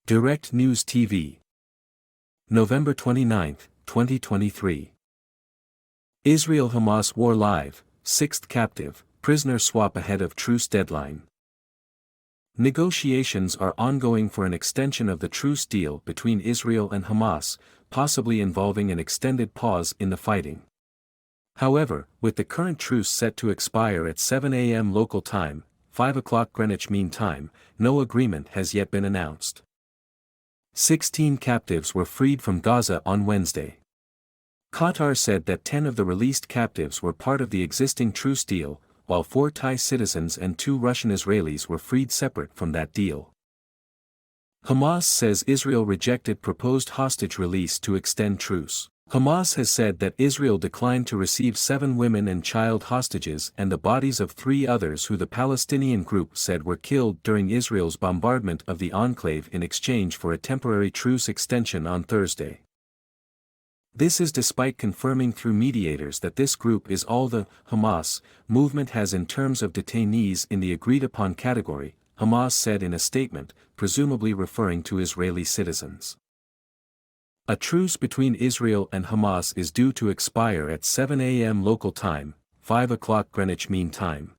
Direct News TV. November 29, 2023. Israel-Hamas war live, sixth captive, prisoner swap ahead of truce deadline. Negotiations are ongoing for an extension of the truce deal between Israel and Hamas, possibly involving an extended pause in the fighting. However, with the current truce set to expire at 7 a.m. local time, 5 o'clock Greenwich Mean Time, no agreement has yet been announced. 16 captives were freed from Gaza on Wednesday. Qatar said that 10 of the released captives were part of the existing truce deal, while 4 Thai citizens and 2 Russian Israelis were freed separate from that deal. Hamas says Israel rejected proposed hostage release to extend truce. Hamas has said that Israel declined to receive 7 women and child hostages and the bodies of 3 others who the Palestinian group said were killed during Israel's bombardment of the enclave in exchange for a temporary truce extension on Thursday. This is despite confirming through mediators that this group is all the Hamas movement has in terms of detainees in the agreed-upon category, Hamas said in a statement, presumably referring to Israeli citizens. A truce between Israel and Hamas is due to expire at 7 a.m. local time, 5 o'clock Greenwich Mean Time.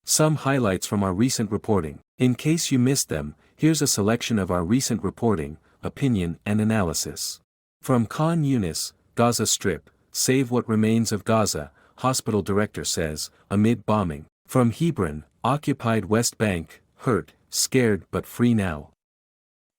Some highlights from our recent reporting. In case you missed them, here's a selection of our recent reporting, opinion and analysis. From Khan Yunis, Gaza Strip, Save What Remains of Gaza, hospital director says, amid bombing. From Hebron, occupied West Bank, hurt, scared but free now.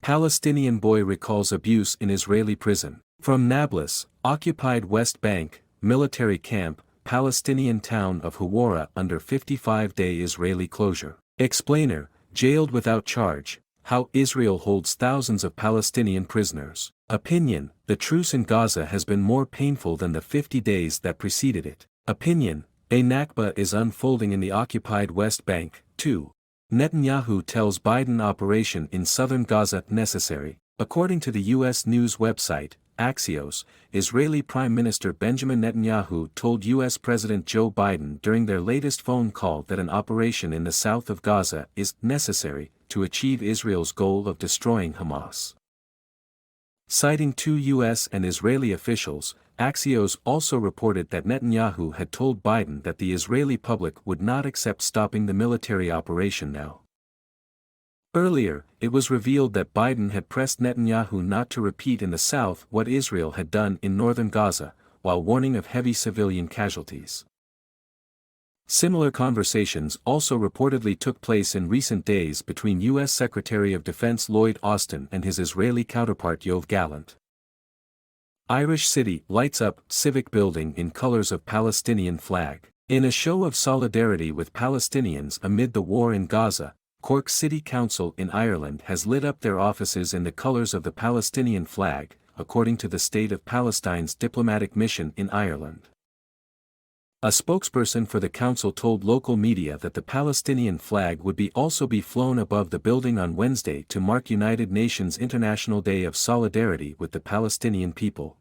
Palestinian boy recalls abuse in Israeli prison. From Nablus, occupied West Bank, military camp, Palestinian town of Hawara under 55-day Israeli closure. Explainer, jailed without charge, how Israel holds thousands of Palestinian prisoners. Opinion, the truce in Gaza has been more painful than the 50 days that preceded it. Opinion, a Nakba is unfolding in the occupied West Bank, too. Netanyahu tells Biden operation in southern Gaza necessary. According to the U.S. news website, Axios, Israeli Prime Minister Benjamin Netanyahu told U.S. President Joe Biden during their latest phone call that an operation in the south of Gaza is necessary to achieve Israel's goal of destroying Hamas. Citing 2 U.S. and Israeli officials, Axios also reported that Netanyahu had told Biden that the Israeli public would not accept stopping the military operation now. Earlier, it was revealed that Biden had pressed Netanyahu not to repeat in the south what Israel had done in northern Gaza, while warning of heavy civilian casualties. Similar conversations also reportedly took place in recent days between U.S. Secretary of Defense Lloyd Austin and his Israeli counterpart Yoav Gallant. Irish city lights up civic building in colors of Palestinian flag. In a show of solidarity with Palestinians amid the war in Gaza, Cork City Council in Ireland has lit up their offices in the colors of the Palestinian flag, according to the State of Palestine's diplomatic mission in Ireland. A spokesperson for the council told local media that the Palestinian flag would also be flown above the building on Wednesday to mark United Nations International Day of Solidarity with the Palestinian people.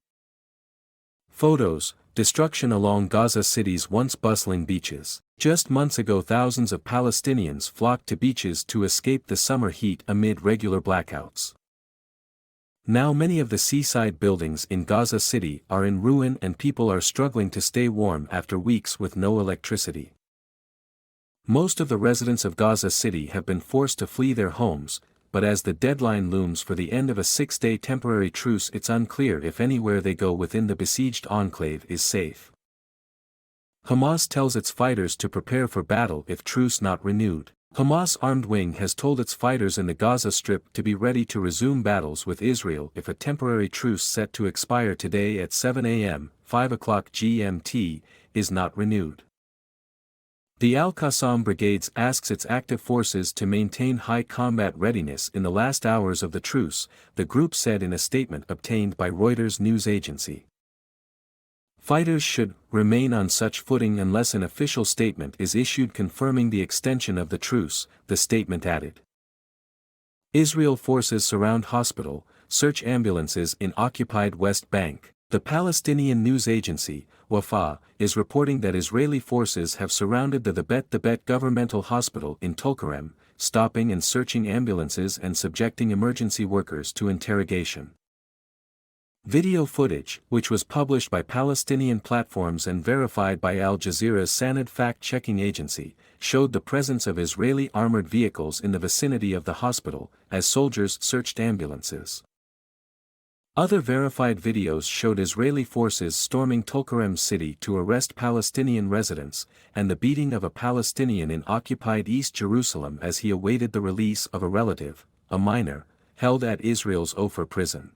Photos, destruction along Gaza City's once bustling beaches. Just months ago thousands of Palestinians flocked to beaches to escape the summer heat amid regular blackouts. Now many of the seaside buildings in Gaza City are in ruin and people are struggling to stay warm after weeks with no electricity. Most of the residents of Gaza City have been forced to flee their homes, but as the deadline looms for the end of a 6-day temporary truce, it's unclear if anywhere they go within the besieged enclave is safe. Hamas tells its fighters to prepare for battle if truce not renewed. Hamas armed wing has told its fighters in the Gaza Strip to be ready to resume battles with Israel if a temporary truce set to expire today at 7 a.m., 5 o'clock GMT, is not renewed. The Al-Qassam Brigades asks its active forces to maintain high combat readiness in the last hours of the truce, the group said in a statement obtained by Reuters news agency. Fighters should remain on such footing unless an official statement is issued confirming the extension of the truce, the statement added. Israel forces surround hospital, search ambulances in occupied West Bank. The Palestinian news agency, Wafa, is reporting that Israeli forces have surrounded the Bet governmental hospital in Tulkarem, stopping and searching ambulances and subjecting emergency workers to interrogation. Video footage, which was published by Palestinian platforms and verified by Al Jazeera's Sanad fact-checking agency, showed the presence of Israeli armored vehicles in the vicinity of the hospital, as soldiers searched ambulances. Other verified videos showed Israeli forces storming Tulkarem city to arrest Palestinian residents, and the beating of a Palestinian in occupied East Jerusalem as he awaited the release of a relative, a minor, held at Israel's Ofer prison.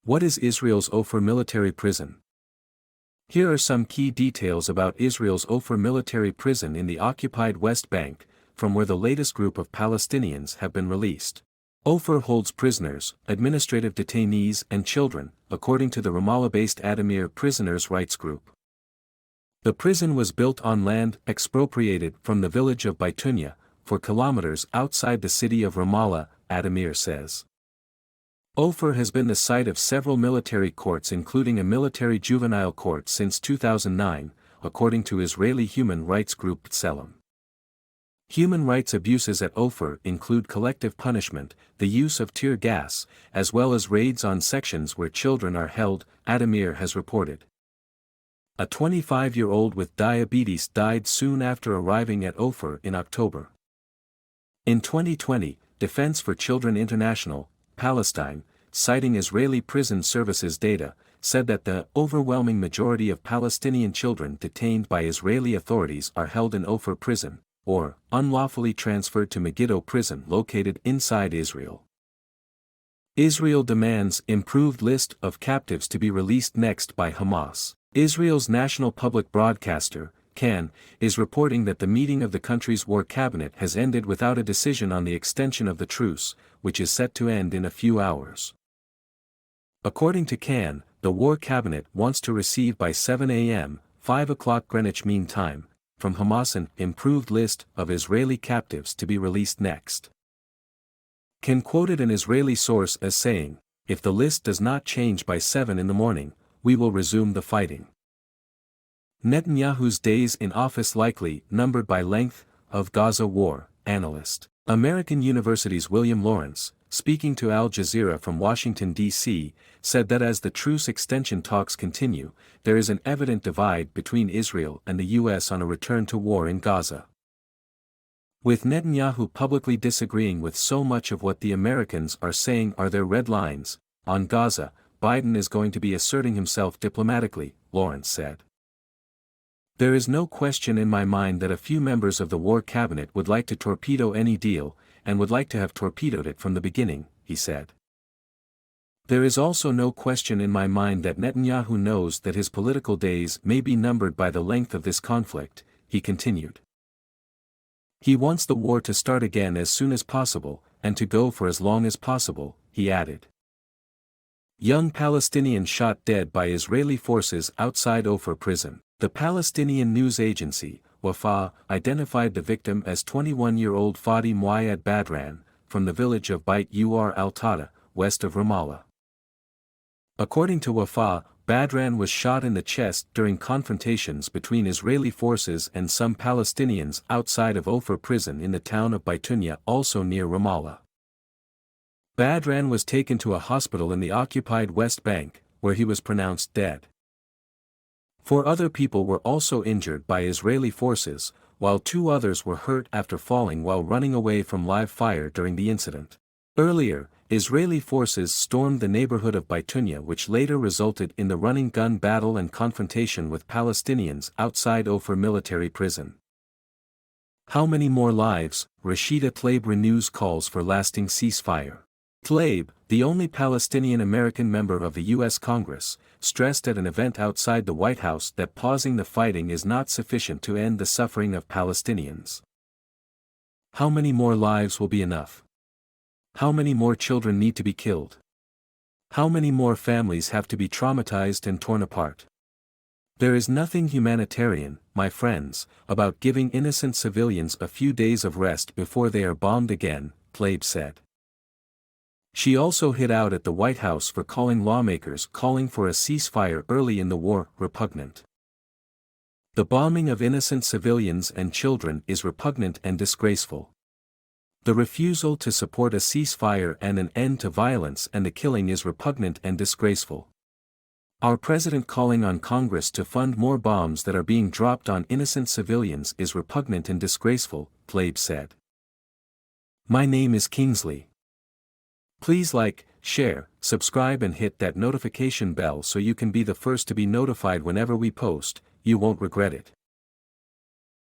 What is Israel's Ofer military prison? Here are some key details about Israel's Ofer military prison in the occupied West Bank, from where the latest group of Palestinians have been released. Ofer holds prisoners, administrative detainees and children, according to the Ramallah-based Adamir Prisoners' Rights Group. The prison was built on land expropriated from the village of Baitunya, 4 kilometers outside the city of Ramallah, Adamir says. Ofer has been the site of several military courts including a military juvenile court since 2009, according to Israeli human rights group Tselem. Human rights abuses at Ofer include collective punishment, the use of tear gas, as well as raids on sections where children are held, Adamir has reported. A 25-year-old with diabetes died soon after arriving at Ofer in October. In 2020, Defense for Children International, Palestine, citing Israeli Prison Services data, said that the overwhelming majority of Palestinian children detained by Israeli authorities are held in Ofer prison, or unlawfully transferred to Megiddo prison located inside Israel. Israel demands improved list of captives to be released next by Hamas. Israel's national public broadcaster, CAN, is reporting that the meeting of the country's war cabinet has ended without a decision on the extension of the truce, which is set to end in a few hours. According to CAN, the war cabinet wants to receive by 7 a.m., 5 o'clock Greenwich Mean Time, from Hamas an improved list of Israeli captives to be released next. CAN quoted an Israeli source as saying, "If the list does not change by 7 in the morning, we will resume the fighting." Netanyahu's days in office likely numbered by length of Gaza war, analyst. American University's William Lawrence, speaking to Al Jazeera from Washington, D.C., said that as the truce extension talks continue, there is an evident divide between Israel and the U.S. on a return to war in Gaza. With Netanyahu publicly disagreeing with so much of what the Americans are saying are their red lines, on Gaza, Biden is going to be asserting himself diplomatically, Lawrence said. There is no question in my mind that a few members of the war cabinet would like to torpedo any deal, and would like to have torpedoed it from the beginning, he said. There is also no question in my mind that Netanyahu knows that his political days may be numbered by the length of this conflict, he continued. He wants the war to start again as soon as possible, and to go for as long as possible, he added. Young Palestinian shot dead by Israeli forces outside Ofer prison. The Palestinian news agency, Wafa, identified the victim as 21-year-old Fadi Muayyad Badran, from the village of Beit Ur al-Tada, west of Ramallah. According to Wafa, Badran was shot in the chest during confrontations between Israeli forces and some Palestinians outside of Ofer prison in the town of Baitunya, also near Ramallah. Badran was taken to a hospital in the occupied West Bank, where he was pronounced dead. 4 other people were also injured by Israeli forces, while 2 others were hurt after falling while running away from live fire during the incident. Earlier, Israeli forces stormed the neighborhood of Baitunya, which later resulted in the running gun battle and confrontation with Palestinians outside Ofer military prison. How many more lives? Rashida Tlaib renews calls for lasting ceasefire. Tlaib, the only Palestinian-American member of the U.S. Congress, stressed at an event outside the White House that pausing the fighting is not sufficient to end the suffering of Palestinians. How many more lives will be enough? How many more children need to be killed? How many more families have to be traumatized and torn apart? There is nothing humanitarian, my friends, about giving innocent civilians a few days of rest before they are bombed again, Tlaib said. She also hit out at the White House for calling lawmakers calling for a ceasefire early in the war repugnant. The bombing of innocent civilians and children is repugnant and disgraceful. The refusal to support a ceasefire and an end to violence and the killing is repugnant and disgraceful. Our president calling on Congress to fund more bombs that are being dropped on innocent civilians is repugnant and disgraceful, Tlaib said. My name is Kingsley. Please like, share, subscribe and hit that notification bell so you can be the first to be notified whenever we post. You won't regret it.